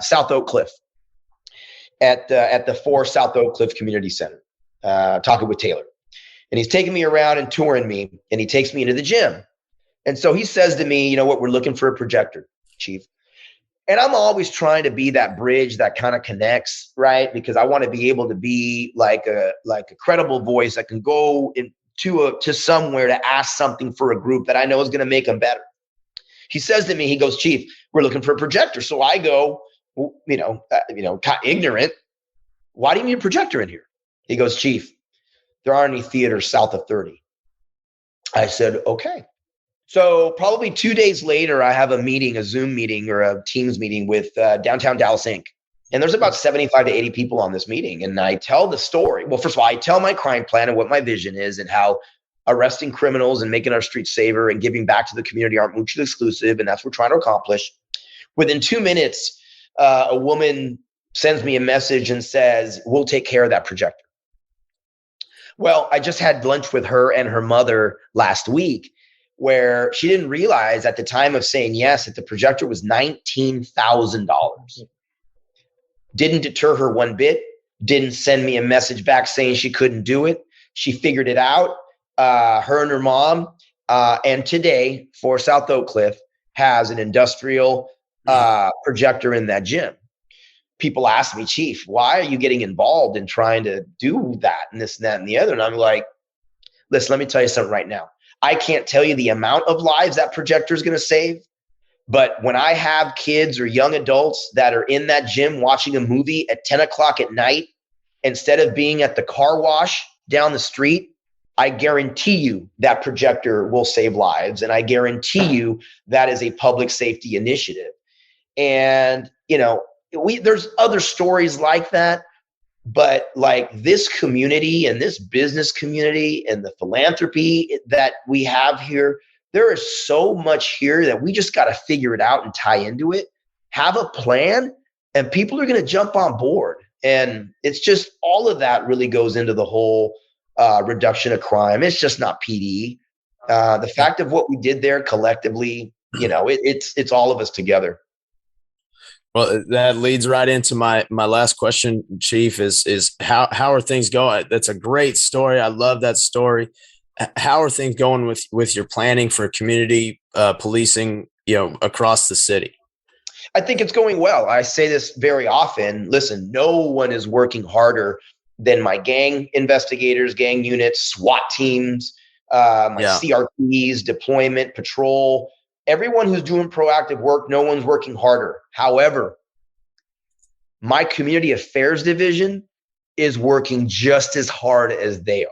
South Oak Cliff at the 4 South Oak Cliff Community Center, talking with Taylor. And he's taking me around and touring me, and he takes me into the gym. And so he says to me, you know what, we're looking for a projector, Chief. And I'm always trying to be that bridge that kind of connects, right? Because I want to be able to be like a credible voice that can go to somewhere to ask something for a group that I know is going to make them better. He says to me, he goes, Chief, we're looking for a projector. So I go, kind of ignorant. Why do you need a projector in here? He goes, Chief, there aren't any theaters south of 30. I said, okay. So probably 2 days later, I have a Zoom meeting or a Teams meeting with Downtown Dallas Inc. And there's about 75 to 80 people on this meeting. And I tell the story. Well, first of all, I tell my crime plan and what my vision is and how arresting criminals and making our streets safer and giving back to the community aren't mutually exclusive. And that's what we're trying to accomplish. Within 2 minutes, a woman sends me a message and says, we'll take care of that projector. Well, I just had lunch with her and her mother last week, where she didn't realize at the time of saying yes that the projector was $19,000. Didn't deter her one bit. Didn't send me a message back saying she couldn't do it. She figured it out. Her and her mom. And today, 4 South Oak Cliff has an industrial projector in that gym. People ask me, Chief, why are you getting involved in trying to do that and this and that and the other? And I'm like, listen, let me tell you something right now. I can't tell you the amount of lives that projector is going to save. But when I have kids or young adults that are in that gym watching a movie at 10 o'clock at night, instead of being at the car wash down the street, I guarantee you that projector will save lives. And I guarantee you that is a public safety initiative. And, there's other stories like that. But like this community and this business community and the philanthropy that we have here, there is so much here that we just got to figure it out and tie into it, have a plan, and people are going to jump on board. And it's just all of that really goes into the whole reduction of crime. It's just not PD. The fact of what we did there collectively, it's all of us together. Well, that leads right into my last question, Chief, is how are things going? That's a great story. I love that story. How are things going with your planning for community policing, across the city? I think it's going well. I say this very often. Listen, no one is working harder than my gang investigators, gang units, SWAT teams, my CRPs, deployment, patrol. Everyone who's doing proactive work, no one's working harder. However, my community affairs division is working just as hard as they are.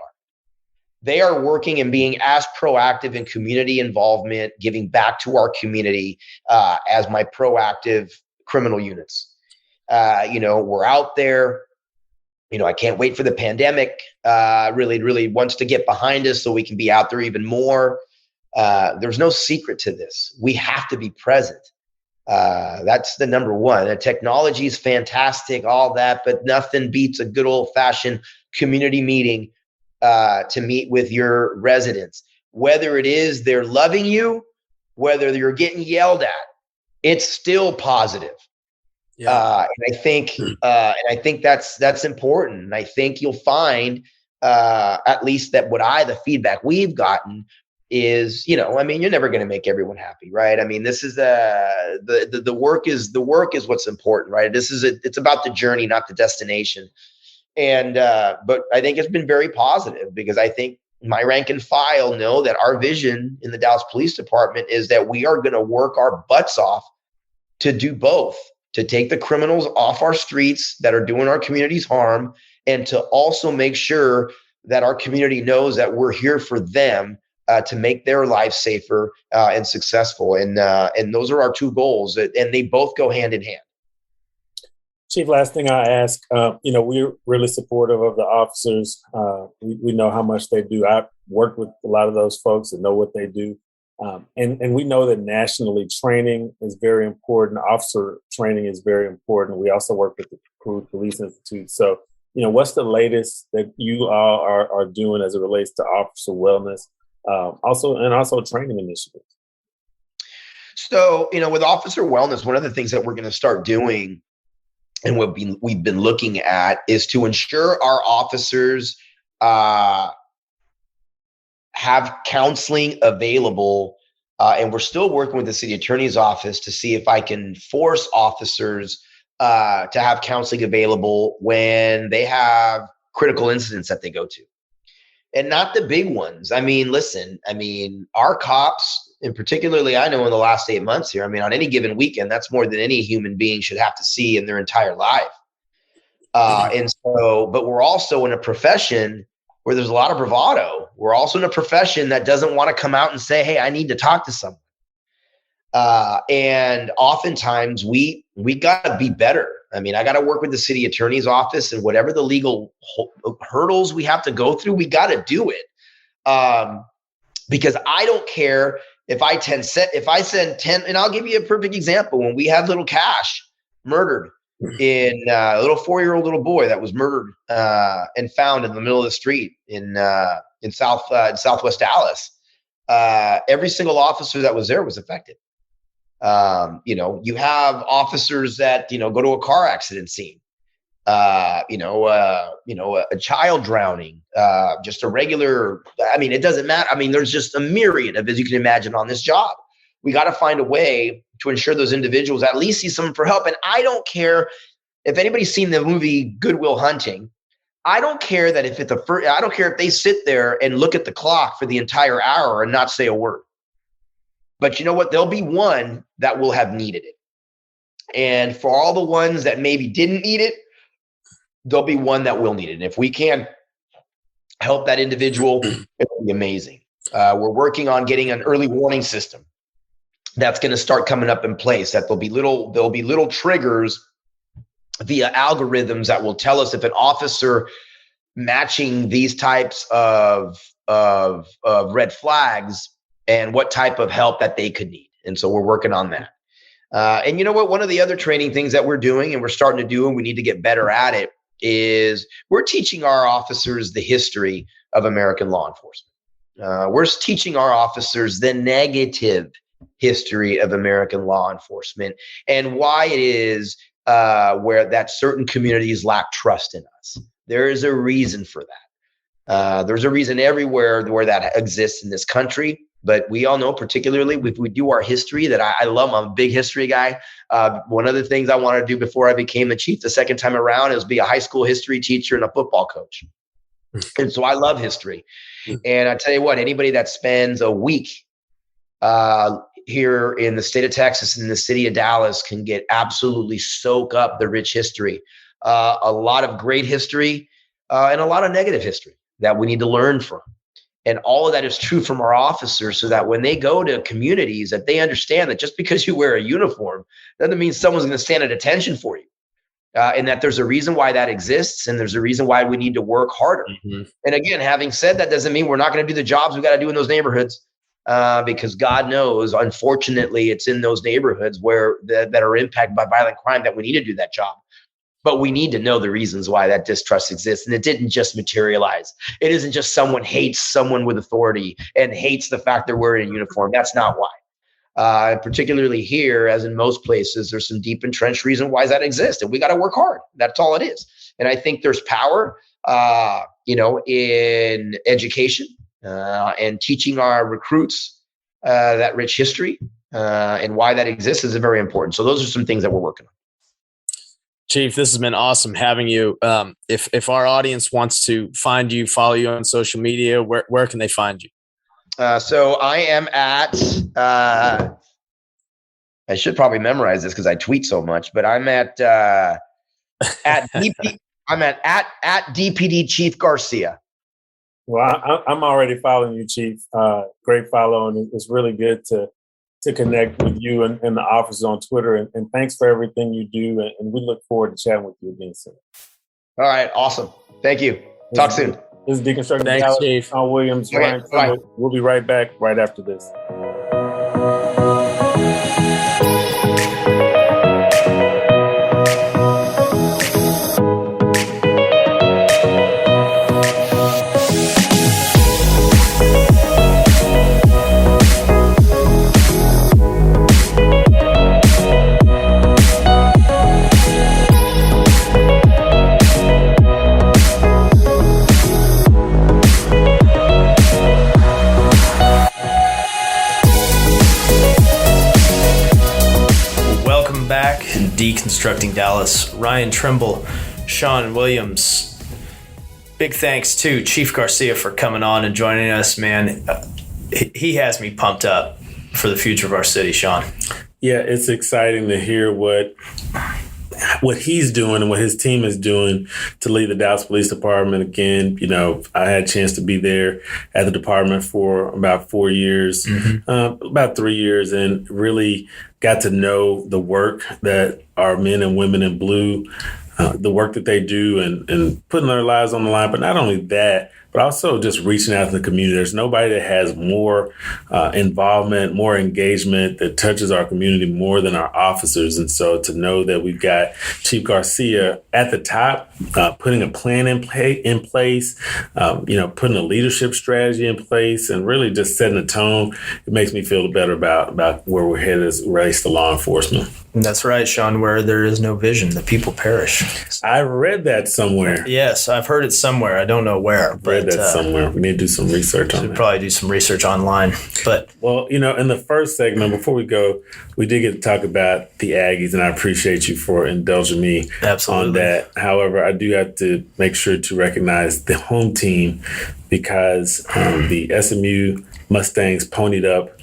They are working and being as proactive in community involvement, giving back to our community as my proactive criminal units. We're out there. I can't wait for the pandemic. Really wants to get behind us so we can be out there even more. There's no secret to this. We have to be present. That's the number one. The technology is fantastic, all that, but nothing beats a good old fashioned community meeting to meet with your residents. Whether it is they're loving you, whether you're getting yelled at, it's still positive. Yeah. And I think that's important. And I think you'll find at least that the feedback we've gotten is, you're never going to make everyone happy, right? I mean, this is the work is what's important, right? It's about the journey, not the destination. And but I think it's been very positive because I think my rank and file know that our vision in the Dallas Police Department is that we are going to work our butts off to do both, to take the criminals off our streets that are doing our communities harm, and to also make sure that our community knows that we're here for them to make their lives safer and successful. And those are our two goals, and they both go hand in hand. Chief, last thing I ask, we're really supportive of the officers. We know how much they do. I work with a lot of those folks and know what they do. And we know that nationally training is very important. Officer training is very important. We also work with the Peru Police Institute. So, what's the latest that you all are doing as it relates to officer wellness? Also training initiatives. So, with officer wellness, one of the things that we're going to start doing and we've been looking at is to ensure our officers have counseling available. And we're still working with the city attorney's office to see if I can force officers to have counseling available when they have critical incidents that they go to. And not the big ones. Listen, our cops, and particularly I know in the last 8 months here, on any given weekend, that's more than any human being should have to see in their entire life. But we're also in a profession where there's a lot of bravado. We're also in a profession that doesn't want to come out and say, hey, I need to talk to someone. And oftentimes we got to be better. I got to work with the city attorney's office, and whatever the legal hurdles we have to go through, we got to do it. Because I don't care if I send 10, and I'll give you a perfect example. When we had little Cash murdered in a little 4-year-old little boy that was murdered and found in the middle of the street in Southwest Dallas, every single officer that was there was affected. You have officers that, go to a car accident scene, a child drowning, just a regular, it doesn't matter. There's just a myriad of, as you can imagine, on this job. We got to find a way to ensure those individuals at least see someone for help. And I don't care if anybody's seen the movie Good Will Hunting. I don't care that I don't care if they sit there and look at the clock for the entire hour and not say a word. But you know what? There'll be one that will have needed it. And for all the ones that maybe didn't need it, there'll be one that will need it. And if we can help that individual, it'll be amazing. We're working on getting an early warning system that's going to start coming up in place. That there'll be little triggers via algorithms that will tell us if an officer matching these types of red flags and what type of help that they could need. And so we're working on that. And you know what? One of the other training things that we're doing and we're starting to do, and we need to get better at it, is we're teaching our officers the history of American law enforcement. We're teaching our officers the negative history of American law enforcement and why it is where that certain communities lack trust in us. There is a reason for that. There's a reason everywhere where that exists in this country. But we all know, particularly if we do our history, that I love. I'm a big history guy. One of the things I wanted to do before I became the chief the second time around is be a high school history teacher and a football coach. And so I love history. And I tell you what, anybody that spends a week here in the state of Texas and in the city of Dallas can get absolutely soak up the rich history. A lot of great history and a lot of negative history that we need to learn from. And all of that is true from our officers, so that when they go to communities, that they understand that just because you wear a uniform doesn't mean someone's going to stand at attention for you. And that there's a reason why that exists, and there's a reason why we need to work harder. Mm-hmm. And again, having said that, doesn't mean we're not going to do the jobs we got to do in those neighborhoods, because God knows, unfortunately, it's in those neighborhoods where that are impacted by violent crime that we need to do that job. But we need to know the reasons why that distrust exists. And it didn't just materialize. It isn't just someone hates someone with authority and hates the fact they're wearing a uniform. That's not why. Particularly here, as in most places, there's some deep entrenched reason why that exists. And we got to work hard. That's all it is. And I think there's power, in education and teaching our recruits that rich history and why that exists is very important. So those are some things that we're working on. Chief, this has been awesome having you. If our audience wants to find you, follow you on social media, where can they find you? So I am at, I should probably memorize this because I tweet so much, but I'm at DPD Chief Garcia. Well, I'm already following you, Chief. Great follow, and it's really good to connect with you and the officers on Twitter. And thanks for everything you do. And we look forward to chatting with you again soon. All right. Awesome. Thank you. Talk soon. This is Deconstructing Dallas. Chief. Shawn Williams. Okay, Ryan. We'll be right back right after this. Deconstructing Dallas. Ryan Trimble, Shawn Williams. Big thanks to Chief Garcia for coming on and joining us, man. He has me pumped up for the future of our city, Shawn. Yeah, it's exciting to hear what he's doing and what his team is doing to lead the Dallas Police Department. Again, I had a chance to be there at the department for about 4 years, about 3 years, and really got to know the work that our men and women in blue, the work that they do and putting their lives on the line. But not only that, but also just reaching out to the community. There's nobody that has more involvement, more engagement that touches our community more than our officers. And so to know that we've got Chief Garcia at the top, putting a plan in place, putting a leadership strategy in place, and really just setting a tone, it makes me feel better about where we're headed as it relates to law enforcement. That's right, Shawn. Where there is no vision, the people perish. I read that somewhere. Yes, I've heard it somewhere. I don't know where. Read that somewhere. We need to do some research on that. Probably do some research online. But in the first segment, before we go, we did get to talk about the Aggies, and I appreciate you for indulging me on that. However, I do have to make sure to recognize the home team because the SMU Mustangs ponied up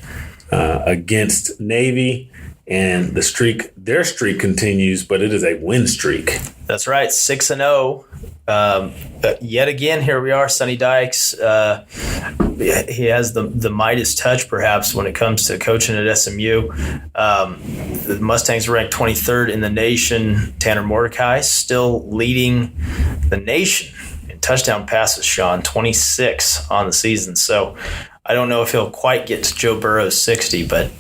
against Navy. And their streak continues, but it is a win streak. That's right, 6-0. Yet again, here we are, Sonny Dykes. He has the Midas touch, perhaps, when it comes to coaching at SMU. The Mustangs are ranked 23rd in the nation. Tanner Mordecai still leading the nation in touchdown passes, Shawn, 26 on the season. So I don't know if he'll quite get to Joe Burrow's 60, but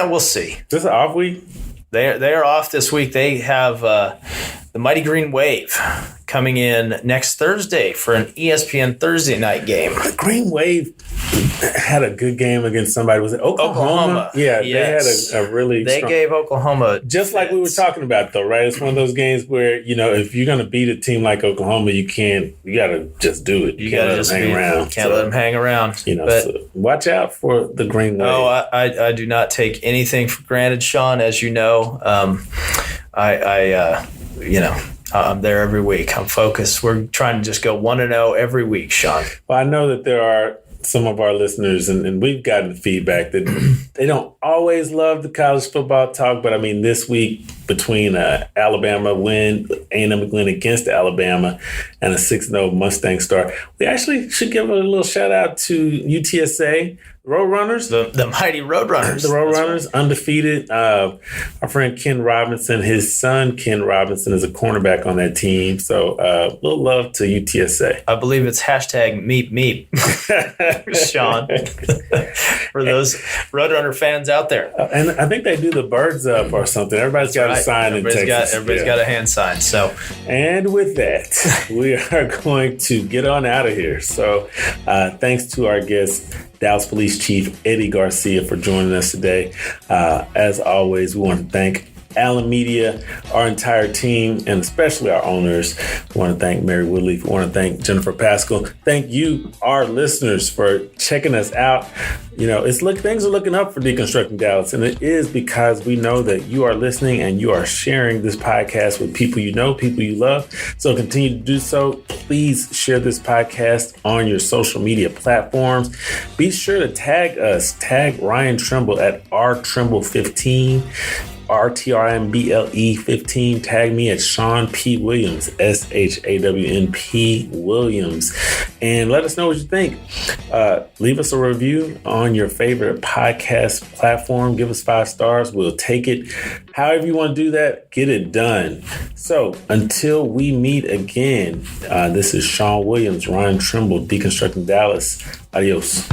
we'll see. Is this an off week? They are off this week. They have the Mighty Green Wave coming in next Thursday for an ESPN Thursday night game. The Green Wave had a good game against somebody. Was it Oklahoma? Yeah, yes. They had a really strong. Gave Oklahoma. Just like we were talking about, though, right? It's one of those games where, if you're going to beat a team like Oklahoma, you got to just do it. You can't let them hang around. Can't let them hang around. So watch out for the Green Wave. Oh, I do not take anything for granted, Shawn, as you know. I'm there every week. I'm focused. We're trying to just go 1-0 every week, Shawn. Well, I know that there are some of our listeners, and we've gotten feedback that they don't always love the college football talk, but I mean, this week between Alabama win, A&M win against Alabama, and a 6-0 Mustang start, we actually should give a little shout out to UTSA. Roadrunners. The mighty Roadrunners. The Roadrunners, undefeated. Our friend Ken Robinson, his son Ken Robinson is a cornerback on that team. So a little love to UTSA. I believe it's #meep, Shawn, for those Roadrunner fans out there. And I think they do the birds up or something. Everybody's got a sign in Texas. Everybody's got a hand sign. So, and with that, we are going to get on out of here. So thanks to our guest, Dallas Police Chief Eddie Garcia, for joining us today. As always, we want to thank Allyn Media, our entire team, and especially our owners. We want to thank Mary Woodley. We want to thank Jennifer Pascal. Thank you, our listeners, for checking us out. Things are looking up for Deconstructing Dallas, and it is because we know that you are listening and you are sharing this podcast with people you know, people you love. So continue to do so. Please share this podcast on your social media platforms. Be sure to tag us. Tag Ryan Trimble at rtrimble15. RTRMBLE 15. Tag me at Shawn P. Williams, SHAWNP Williams, and let us know what you think. Leave us a review on your favorite podcast platform. Give us 5 stars. We'll take it. However you want to do that, get it done. So until we meet again, this is Shawn Williams, Ryan Trimble, Deconstructing Dallas. Adios.